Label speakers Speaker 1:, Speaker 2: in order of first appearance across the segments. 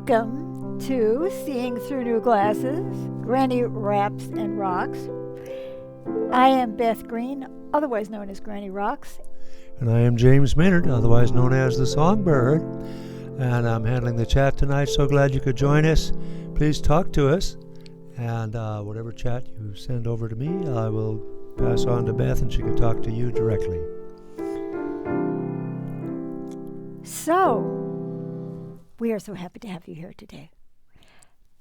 Speaker 1: Welcome to Seeing Through New Glasses, Granny Raps and Rocks. I am Beth Green, otherwise known as Granny Rocks.
Speaker 2: And I am James Maynard, otherwise known as the Songbird. And I'm handling the chat tonight. So glad you could join us. Please talk to us. And whatever chat you send over to me, I will pass on to Beth and she can talk to you directly.
Speaker 1: So, we are so happy to have you here today.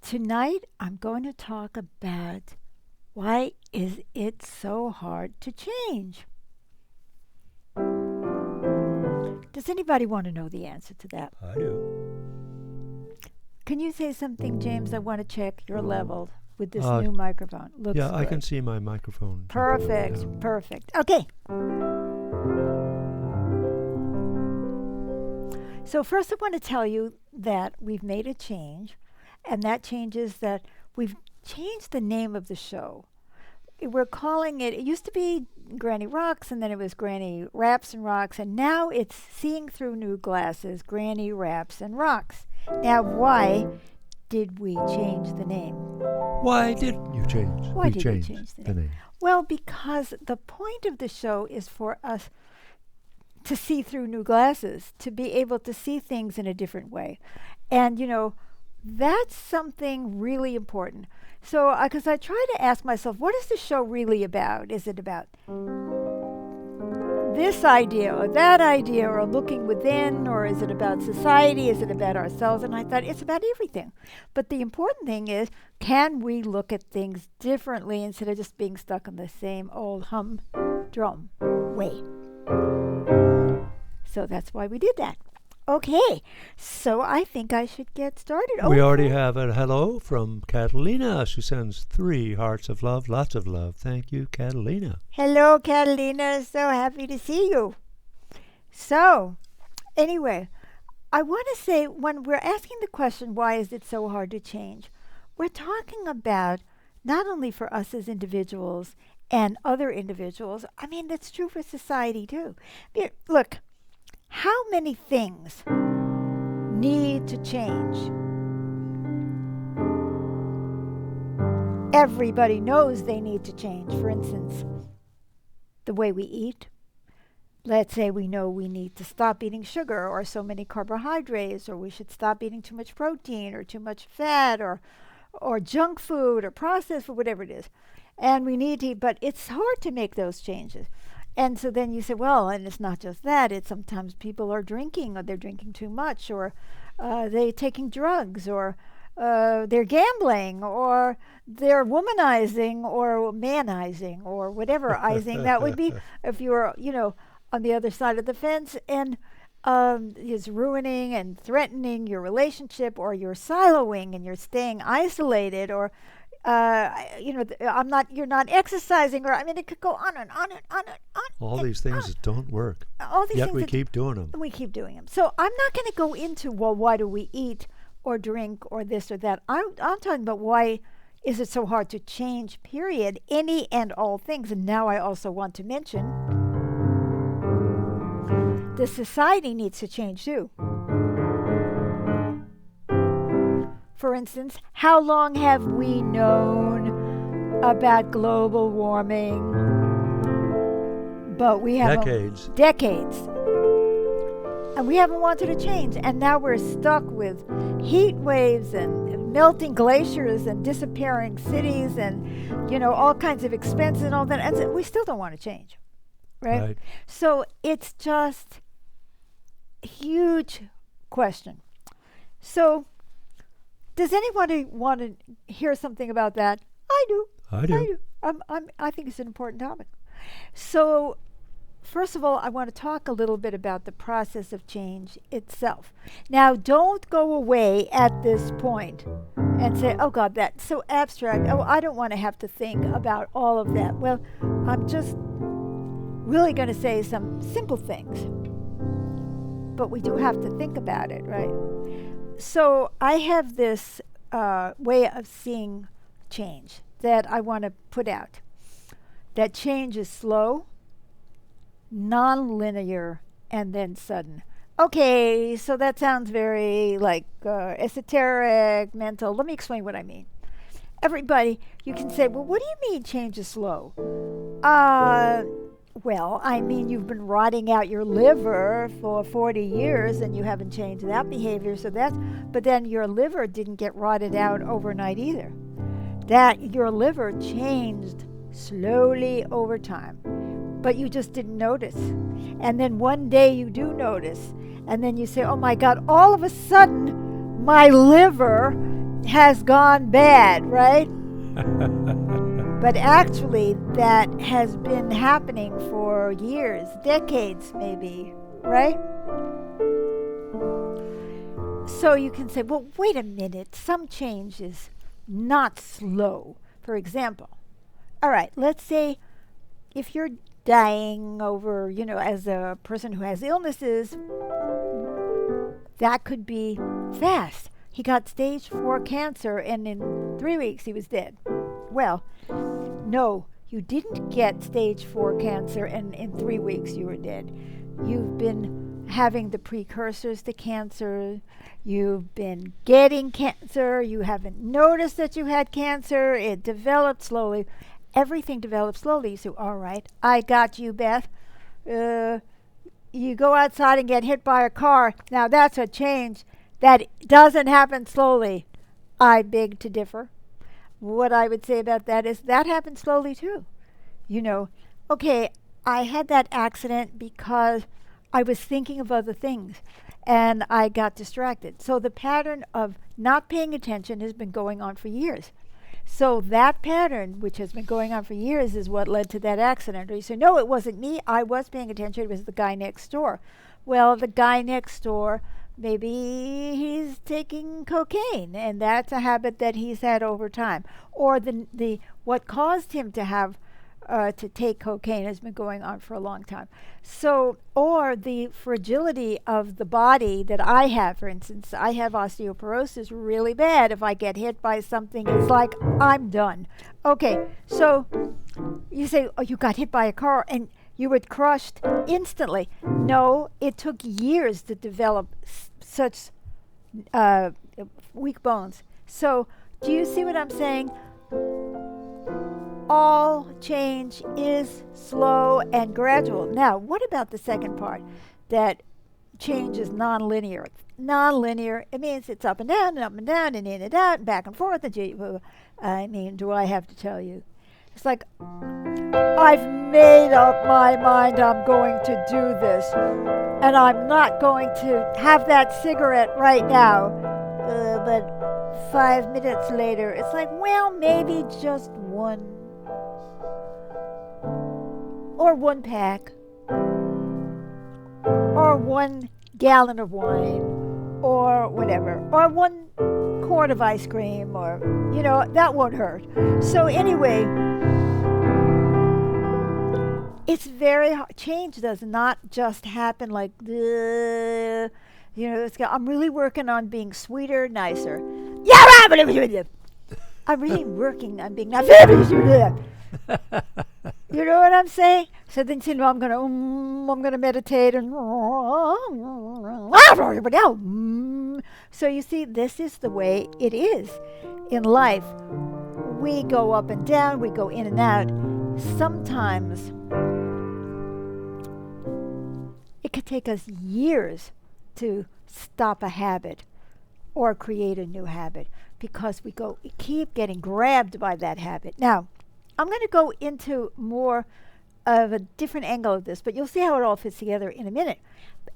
Speaker 1: Tonight, I'm going to talk about why is it so hard to change? Does anybody want to know the answer to that?
Speaker 2: I do.
Speaker 1: Can you say something, James? I want to check your level with this new microphone. Looks
Speaker 2: yeah,
Speaker 1: good.
Speaker 2: I can see my microphone.
Speaker 1: Perfect, perfect. Okay. So first I want to tell you that we've made a change, and that change is that we've changed the name of the show. We're calling it used to be Granny Rocks, and then it was Granny Raps and Rocks, and now it's Seeing Through New Glasses, Granny Raps and Rocks. Now, why did we change the name?
Speaker 2: Why did you change?
Speaker 1: Why did we change the name? Well, because the point of the show is for us to see through new glasses, to be able to see things in a different way. And, you know, that's something really important. So, because I try to ask myself, what is the show really about? Is it about this idea or that idea or looking within, or is it about society? Is it about ourselves? And I thought it's about everything. But the important thing is, can we look at things differently instead of just being stuck in the same old humdrum way? So that's why we did that. Okay, so I think I should get started.
Speaker 2: We already have a hello from Catalina. She sends 3 hearts of love, lots of love. Thank you, Catalina.
Speaker 1: Hello, Catalina. So happy to see you. So, anyway, I want to say when we're asking the question, why is it so hard to change? We're talking about not only for us as individuals and other individuals. I mean, that's true for society too. Look, how many things need to change? Everybody knows they need to change. For instance, the way we eat. Let's say we know we need to stop eating sugar or so many carbohydrates, or we should stop eating too much protein or too much fat or junk food or processed food, whatever it is. And we need to eat, but it's hard to make those changes. And so then you say, well, and it's not just that. It's sometimes people are drinking, or they're drinking too much, or they're taking drugs, or they're gambling, or they're womanizing, or manizing, or whatever izing that would be if you were, on the other side of the fence, and is ruining and threatening your relationship, or you're siloing and you're staying isolated, or you're not exercising, or it could go on and on and on and on.
Speaker 2: All these things that don't work.
Speaker 1: All these
Speaker 2: Yet
Speaker 1: things
Speaker 2: we keep doing them.
Speaker 1: We keep doing them. So I'm not going to go into, well, why do we eat or drink or this or that? I'm talking about why is it so hard to change, period, any and all things. And now I also want to mention the society needs to change too. For instance, how long have we known about global warming? But we haven't. Decades. And we haven't wanted to change. And now we're stuck with heat waves and melting glaciers and disappearing cities and, all kinds of expenses and all that. And we still don't want to change. Right? So it's just a huge question. So, does anybody want to hear something about that? I do. I think it's an important topic. So, first of all, I want to talk a little bit about the process of change itself. Now, don't go away at this point and say, oh God, that's so abstract. Oh, I don't want to have to think about all of that. Well, I'm just really going to say some simple things. But we do have to think about it, right? So I have this way of seeing change that I want to put out. That change is slow, non-linear, and then sudden. Okay, so that sounds very like esoteric, mental. Let me explain what I mean. Everybody, you can say, well, what do you mean change is slow? Uh, well, I mean, you've been rotting out your liver for 40 years and you haven't changed that behavior, but then your liver didn't get rotted out overnight either. That your liver changed slowly over time, but you just didn't notice. And then one day you do notice, and then you say, oh my God, all of a sudden my liver has gone bad, right? But actually, that has been happening for years, decades maybe, right? So you can say, well, wait a minute, some change is not slow. For example, all right, let's say if you're dying over, as a person who has illnesses, that could be fast. He got stage 4 cancer and in 3 weeks he was dead. Well, no, you didn't get stage 4 cancer and in 3 weeks you were dead. You've been having the precursors to cancer. You've been getting cancer. You haven't noticed that you had cancer. It developed slowly. Everything develops slowly. So, all right, I got you, Beth. You go outside and get hit by a car. Now, that's a change that doesn't happen slowly. I beg to differ. What I would say about that is that happens slowly too. Okay, I had that accident because I was thinking of other things and I got distracted. So the pattern of not paying attention has been going on for years. So that pattern, which has been going on for years, is what led to that accident. Or you say, no, it wasn't me. I was paying attention. It was the guy next door. Well, the guy next door, maybe he's taking cocaine, and that's a habit that he's had over time. Or the what caused him to have to take cocaine has been going on for a long time. So, or the fragility of the body that I have, for instance, I have osteoporosis really bad. If I get hit by something, it's like I'm done. Okay, so you say, oh, you got hit by a car and you were crushed instantly. No, it took years to develop such weak bones. So, do you see what I'm saying? All change is slow and gradual. Now, what about the second part? That change is nonlinear. Nonlinear, it means it's up and down and in and out and back and forth. I mean, do I have to tell you? It's like, I've made up my mind I'm going to do this, and I'm not going to have that cigarette right now. But 5 minutes later, it's like, well, maybe just one. Or 1 pack. Or 1 gallon of wine. Or whatever. Or 1 quart of ice cream. Or, that won't hurt. So anyway, it's very hard. Change does not just happen like, I'm really working on being sweeter, nicer. Yeah, I'm really working on being nicer. You know what I'm saying? So then, I'm gonna meditate and so you see, this is the way it is in life. We go up and down, we go in and out. Sometimes it could take us years to stop a habit or create a new habit because we keep getting grabbed by that habit. Now, I'm going to go into more of a different angle of this, but you'll see how it all fits together in a minute.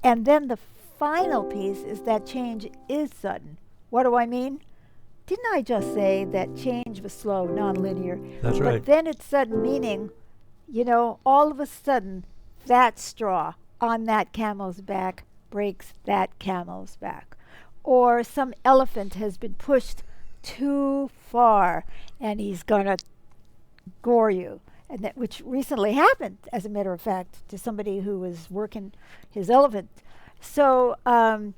Speaker 1: And then the final piece is that change is sudden. What do I mean? Didn't I just say that change was slow, nonlinear?
Speaker 2: That's right.
Speaker 1: But then it's sudden, meaning, all of a sudden, that straw on that camel's back breaks that camel's back. Or some elephant has been pushed too far and he's going to gore you, and which recently happened, as a matter of fact, to somebody who was working his elephant. So, and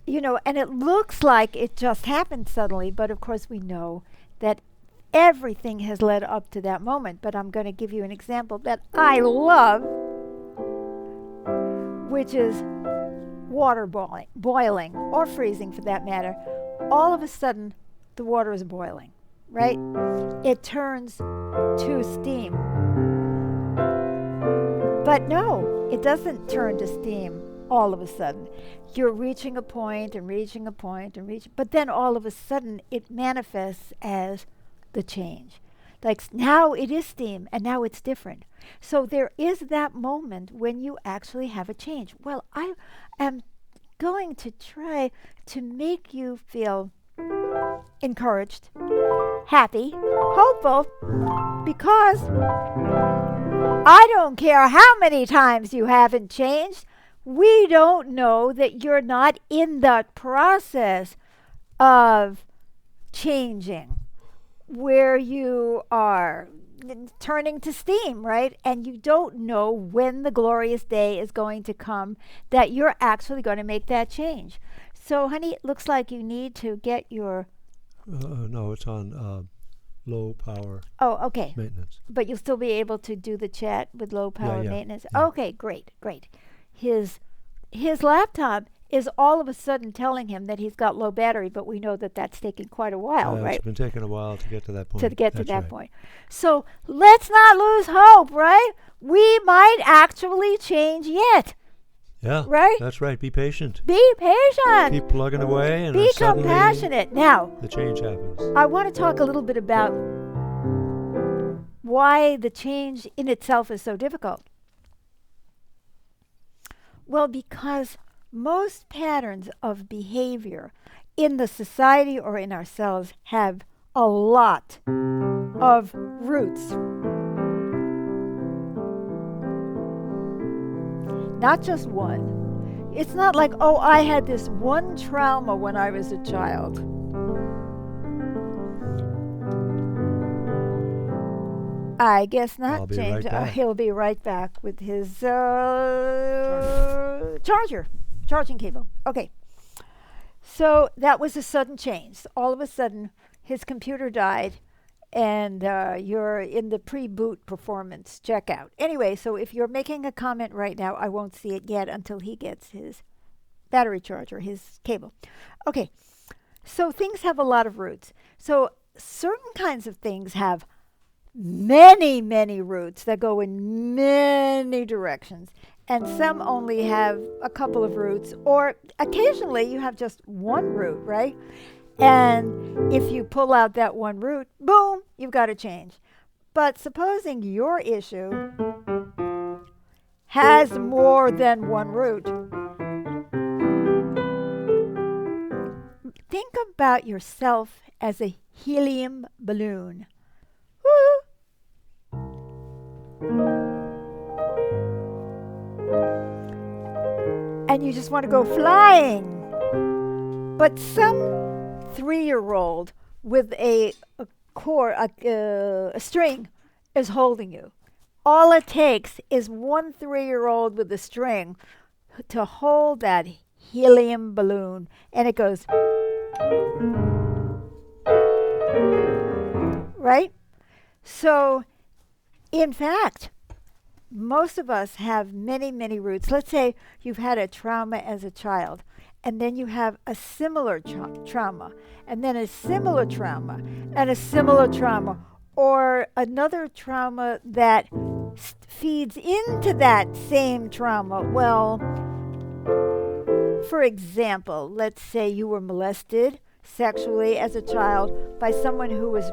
Speaker 1: it looks like it just happened suddenly, but of course we know that everything has led up to that moment. But I'm going to give you an example that I love, which is water boiling, or freezing for that matter, all of a sudden the water is boiling, right? It turns to steam. But no, it doesn't turn to steam all of a sudden. You're reaching a point and reaching a point and reaching, but then all of a sudden it manifests as the change. Like now it is steam and now it's different. So there is that moment when you actually have a change. Well, I am going to try to make you feel encouraged, happy, hopeful, because I don't care how many times you haven't changed. We don't know that you're not in the process of changing, where you are turning to steam, right? And you don't know when the glorious day is going to come that you're actually going to make that change. So, honey, it looks like you need to get your...
Speaker 2: No, it's on low power
Speaker 1: okay.
Speaker 2: maintenance.
Speaker 1: But you'll still be able to do the chat with low power maintenance? Yeah. Okay, great. His laptop is all of a sudden telling him that he's got low battery, but we know that that's taking quite a while, right?
Speaker 2: It's been taking a while to get to that point.
Speaker 1: Point. So let's not lose hope, right? We might actually change yet.
Speaker 2: Yeah,
Speaker 1: right?
Speaker 2: That's right. Be patient.
Speaker 1: Be patient.
Speaker 2: Keep plugging away, and
Speaker 1: be compassionate. Now,
Speaker 2: the change happens.
Speaker 1: I want to talk a little bit about why the change in itself is so difficult. Well, because most patterns of behavior in the society or in ourselves have a lot of roots. Not just one. It's not like, oh, I had this one trauma when I was a child. I guess not, James. He'll be right back with his charging cable. Okay. So that was a sudden change. All of a sudden, his computer died, and you're in the pre-boot performance checkout. Anyway, so if you're making a comment right now, I won't see it yet until he gets his battery charger, his cable. Okay. So things have a lot of roots. So certain kinds of things have many, many roots that go in many directions. And some only have a couple of roots, or occasionally you have just one root, right? And if you pull out that one root, boom, you've got to change. But supposing your issue has more than one root, think about yourself as a helium balloon. Woo! And you just want to go flying. But some 3-year-old with a string is holding you. All it takes is one 3-year-old with a string to hold that helium balloon, and it goes, right? So, in fact, most of us have many, many roots. Let's say you've had a trauma as a child, and then you have a similar trauma, and then a similar trauma, and a similar trauma, or another trauma that feeds into that same trauma. Well, for example, let's say you were molested sexually as a child by someone who was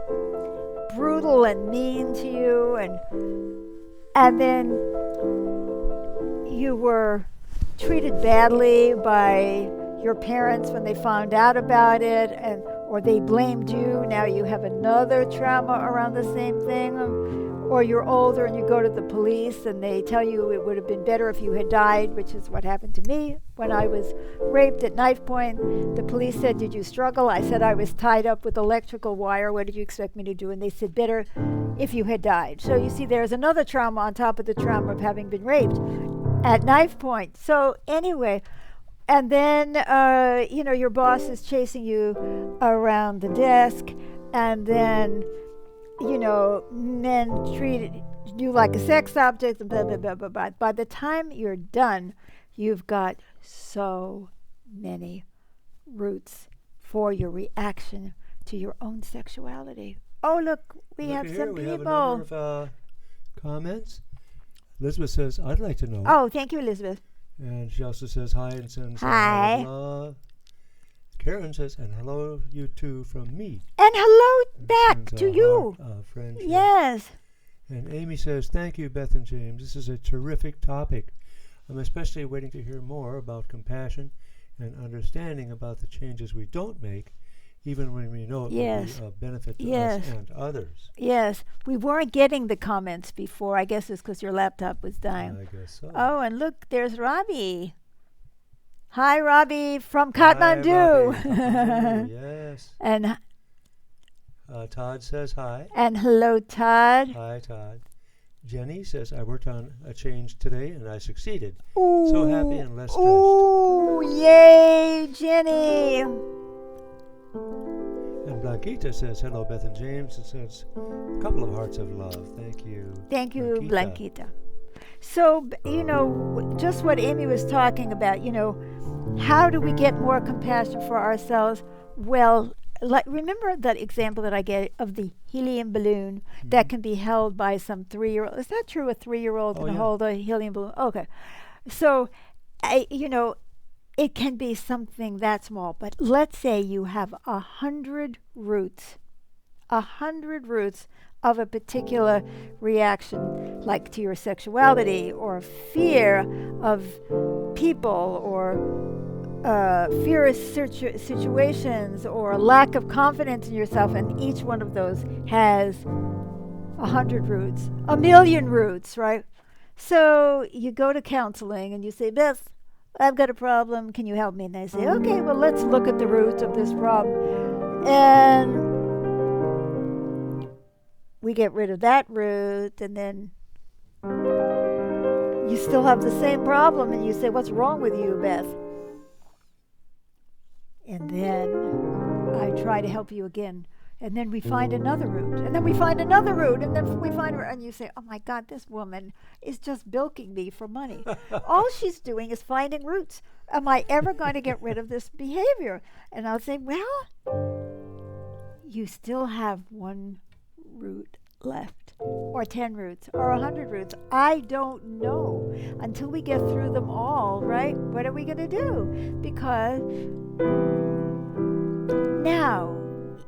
Speaker 1: brutal and mean to you, and then you were treated badly by your parents when they found out about it, or they blamed you. Now you have another trauma around the same thing. Or you're older and you go to the police and they tell you it would have been better if you had died, which is what happened to me when I was raped at knife point. The police said, "Did you struggle?" I said, "I was tied up with electrical wire. What did you expect me to do?" And they said, "Better if you had died." So you see, there's another trauma on top of the trauma of having been raped at knife point. So anyway, and then, your boss is chasing you around the desk, and then men treated you like a sex object, blah, blah, blah, blah, blah. By the time you're done, you've got so many roots for your reaction to your own sexuality. Oh, look, we
Speaker 2: Look
Speaker 1: have
Speaker 2: here,
Speaker 1: some
Speaker 2: we
Speaker 1: people.
Speaker 2: have a number of comments. Elizabeth says, I'd like to know.
Speaker 1: Oh, thank you, Elizabeth.
Speaker 2: And she also says hi and sends
Speaker 1: Hi.
Speaker 2: love. Karen says, and hello, you too, from me.
Speaker 1: And hello back
Speaker 2: Sends
Speaker 1: to
Speaker 2: a
Speaker 1: you.
Speaker 2: heart of friendship.
Speaker 1: Yes.
Speaker 2: And Amy says, thank you, Beth and James. This is a terrific topic. I'm especially waiting to hear more about compassion and understanding about the changes we don't make, even when we know it will be of benefit to us and others.
Speaker 1: Yes. We weren't getting the comments before. I guess it's because your laptop was dying.
Speaker 2: I guess so.
Speaker 1: Oh, and look, there's Robbie. Hi, Robbie from Kathmandu.
Speaker 2: Hi, Robbie. Yes.
Speaker 1: And
Speaker 2: Todd says hi.
Speaker 1: And hello, Todd.
Speaker 2: Hi, Todd. Jenny says, I worked on a change today and I succeeded.
Speaker 1: Ooh.
Speaker 2: So happy and less stressed.
Speaker 1: Ooh, yay, Jenny.
Speaker 2: And Blanquita says, hello, Beth and James. It says, a couple of hearts of love. Thank you.
Speaker 1: Thank you, Blanquita. So, just what Amy was talking about, how do we get more compassion for ourselves? Well, remember that example that I gave of the helium balloon that can be held by some 3-year-old? Is that true? A 3-year-old can hold a helium balloon? Okay. So, it can be something that small. But let's say you have 100 roots. 100 roots of a particular reaction, like to your sexuality or fear of people or fear of situations or lack of confidence in yourself, and each one of those has 100 roots, 1,000,000 roots, right? So you go to counseling and you say, Beth, I've got a problem. Can you help me? And they say, okay, well, let's look at the roots of this problem. And we get rid of that root, and then you still have the same problem, and you say, what's wrong with you, Beth? And then I try to help you again. And then we find another root, and then we find another root, and then we find her, and you say, oh my God, this woman is just bilking me for money. All she's doing is finding roots. Am I ever going to get rid of this behavior? And I'll say, well, you still have one root left, or 10 roots, or 100 roots. I don't know until we get through them all, right? What are we going to do? Because now,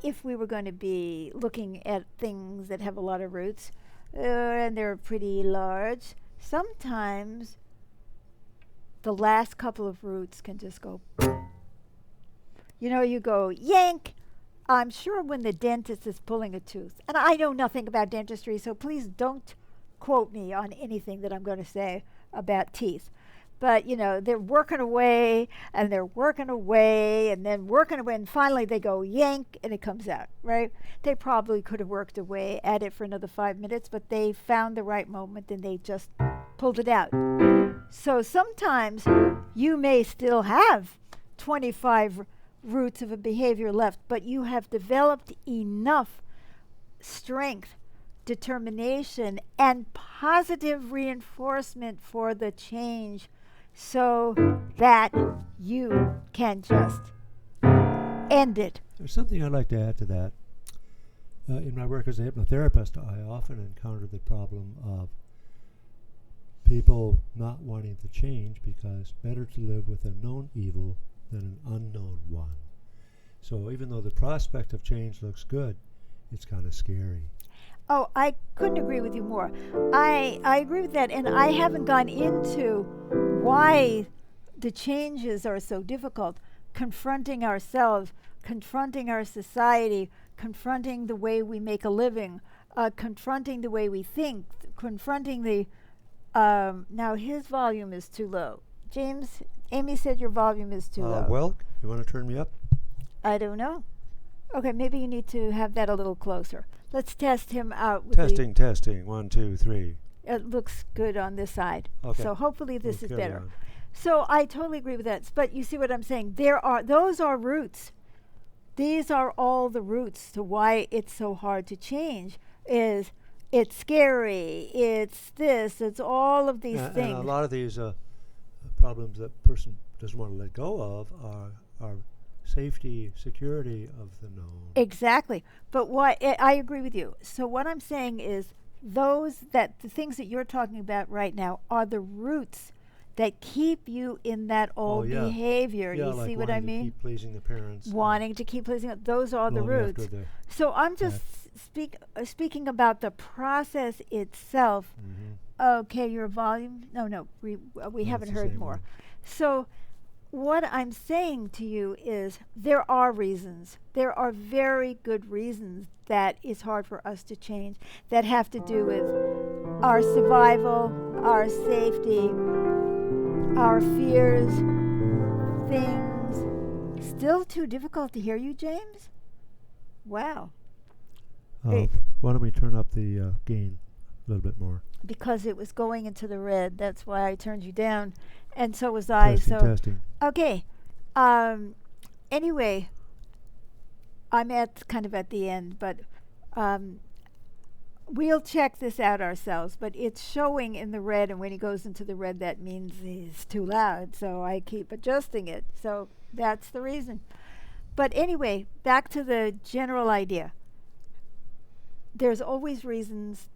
Speaker 1: if we were going to be looking at things that have a lot of roots, and they're pretty large, sometimes the last couple of roots can just go, you go yank. I'm sure when the dentist is pulling a tooth, and I know nothing about dentistry, so please don't quote me on anything that I'm going to say about teeth. But, they're working away, and they're working away, and then working away, and finally they go yank, and it comes out, right? They probably could have worked away at it for another 5 minutes, but they found the right moment, and they just pulled it out. So sometimes you may still have 25 roots of a behavior left, but you have developed enough strength, determination, and positive reinforcement for the change so that you can just end it.
Speaker 2: There's something I'd like to add to that. In my work as a hypnotherapist, I often encounter the problem of people not wanting to change because better to live with a known evil than an unknown one. So even though the prospect of change looks good, it's kind of scary.
Speaker 1: Oh, I couldn't agree with you more. I agree with that, and I haven't gone into why the changes are so difficult. Confronting ourselves, confronting our society, confronting the way we make a living, confronting the way we think, confronting the... now his volume is too low. James, Amy said your volume is too low.
Speaker 2: Well, you want to turn me up?
Speaker 1: I don't know. Okay, maybe you need to have that a little closer. Let's test him out. With
Speaker 2: Testing. 1, 2, 3.
Speaker 1: It looks good on this side.
Speaker 2: Okay.
Speaker 1: So hopefully this is better.
Speaker 2: On.
Speaker 1: So I totally agree with that. But you see what I'm saying? Those are roots. These are all the roots to why it's so hard to change. It's scary. It's this. It's all of these things.
Speaker 2: And a lot of these problems that person doesn't want to let go of are safety, security of the known.
Speaker 1: Exactly. But I agree with you. So what I'm saying is the things that you're talking about right now are the roots that keep you in that old behavior.
Speaker 2: Yeah,
Speaker 1: You
Speaker 2: like
Speaker 1: see what I
Speaker 2: wanting to
Speaker 1: mean?
Speaker 2: keep pleasing the parents.
Speaker 1: Wanting to keep pleasing. Those are the
Speaker 2: long
Speaker 1: roots.
Speaker 2: after the
Speaker 1: So I'm just speaking about the process itself. Okay, your volume? No, we haven't
Speaker 2: it's the
Speaker 1: heard
Speaker 2: same
Speaker 1: more.
Speaker 2: one.
Speaker 1: So what I'm saying to you is there are reasons. There are very good reasons that it's hard for us to change that have to do with our survival, our safety, our fears, things. Still too difficult to hear you, James? Wow.
Speaker 2: Why don't we turn up the gain a little bit more?
Speaker 1: Because it was going into the red. That's why I turned you down. And so was I.
Speaker 2: Testing.
Speaker 1: Okay. Anyway, I'm kind of at the end, but we'll check this out ourselves. But it's showing in the red, and when he goes into the red, that means he's too loud. So I keep adjusting it. So that's the reason. But anyway, back to the general idea. There's always reasons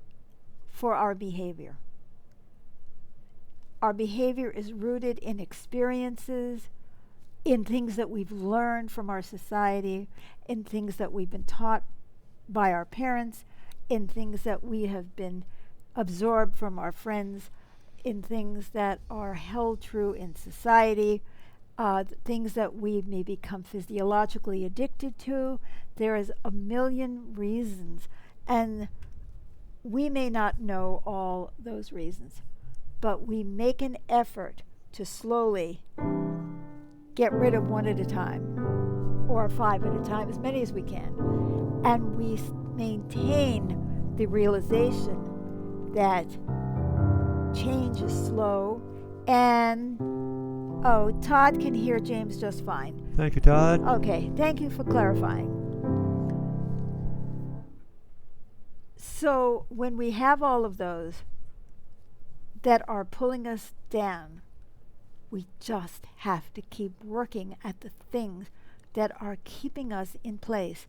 Speaker 1: for our behavior. Our behavior is rooted in experiences, in things that we've learned from our society, in things that we've been taught by our parents, in things that we have been absorbed from our friends, in things that are held true in society, things that we may become physiologically addicted to. There is a million reasons, and we may not know all those reasons, but we make an effort to slowly get rid of one at a time, or 5 at a time, as many as we can. And we maintain the realization that change is slow. And, Todd can hear James just fine.
Speaker 2: Thank you, Todd.
Speaker 1: Okay, thank you for clarifying. So when we have all of those that are pulling us down, we just have to keep working at the things that are keeping us in place.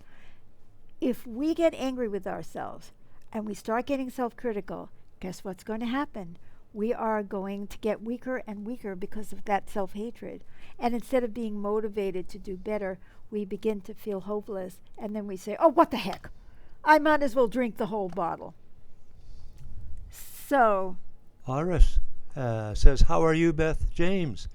Speaker 1: If we get angry with ourselves and we start getting self-critical, guess what's going to happen? We are going to get weaker and weaker because of that self-hatred. And instead of being motivated to do better, we begin to feel hopeless. And then we say, oh, what the heck? I might as well drink the whole bottle. So
Speaker 2: Iris says, how are you, Beth James?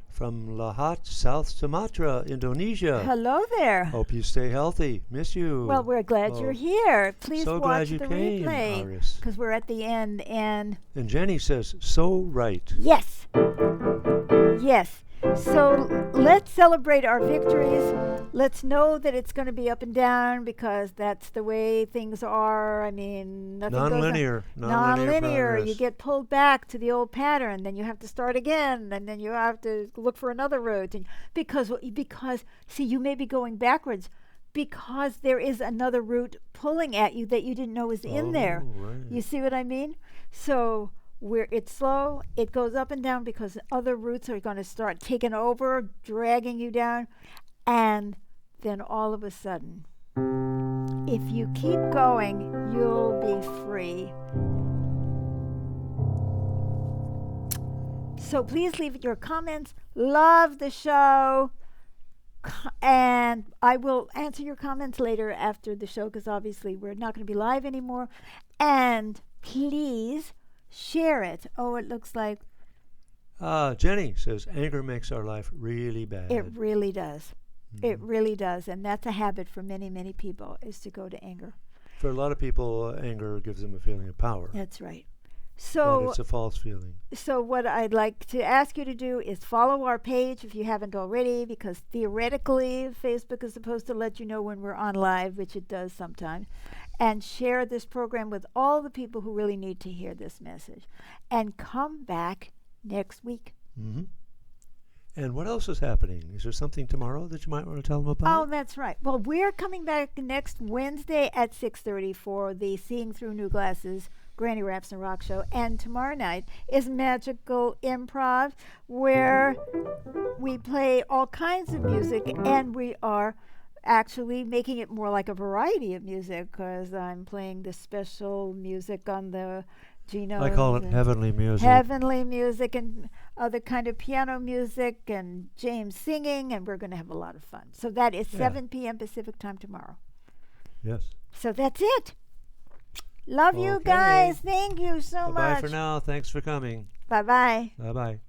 Speaker 2: From Lahat, South Sumatra, Indonesia.
Speaker 1: hello there.
Speaker 2: Hope you stay healthy. Miss you.
Speaker 1: Well, we're glad you're here. Please
Speaker 2: so
Speaker 1: watch
Speaker 2: glad you
Speaker 1: the
Speaker 2: came,
Speaker 1: replay
Speaker 2: Iris.
Speaker 1: because we're at the end. And
Speaker 2: Jenny says, so right.
Speaker 1: yes. So let's celebrate our victories. Let's know that it's going to be up and down because that's the way things are. I mean, nothing
Speaker 2: Non-linear.
Speaker 1: goes non-linear.
Speaker 2: Progress.
Speaker 1: You get pulled back to the old pattern, then you have to start again, and then you have to look for another route. And because see, you may be going backwards because there is another route pulling at you that you didn't know was in there.
Speaker 2: Right.
Speaker 1: You see what I mean? So it's slow, it goes up and down because other routes are going to start taking over, dragging you down, and then all of a sudden, if you keep going, you'll be free. So please leave your comments. Love the show. And I will answer your comments later after the show because obviously we're not going to be live anymore. And please share it. Oh, it looks like
Speaker 2: Jenny says, anger makes our life really bad.
Speaker 1: it really does. It really does. And that's a habit for many, many people is to go to anger.
Speaker 2: For a lot of people, anger gives them a feeling of power.
Speaker 1: That's right.
Speaker 2: But
Speaker 1: So,
Speaker 2: it's a false feeling.
Speaker 1: so what I'd like to ask you to do is follow our page if you haven't already, because theoretically Facebook is supposed to let you know when we're on live, which it does sometimes, and share this program with all the people who really need to hear this message. And come back next week.
Speaker 2: Mm-hmm. And what else is happening? Is there something tomorrow that you might want to tell them about?
Speaker 1: Oh, that's right. Well, we're coming back next Wednesday at 6:30 for the Seeing Through New Glasses Granny Raps and Rock Show. And tomorrow night is Magical Improv, where we play all kinds of music, and we are actually making it more like a variety of music, because I'm playing the special music on the Geno's.
Speaker 2: I call it heavenly music.
Speaker 1: Heavenly music and other kind of piano music and James singing, and we're going to have a lot of fun. So that is 7 p.m. Pacific time tomorrow.
Speaker 2: Yes.
Speaker 1: So that's it. Love you
Speaker 2: Okay.
Speaker 1: guys. Thank you so much.
Speaker 2: Bye for now. Thanks for coming.
Speaker 1: Bye-bye.
Speaker 2: Bye-bye.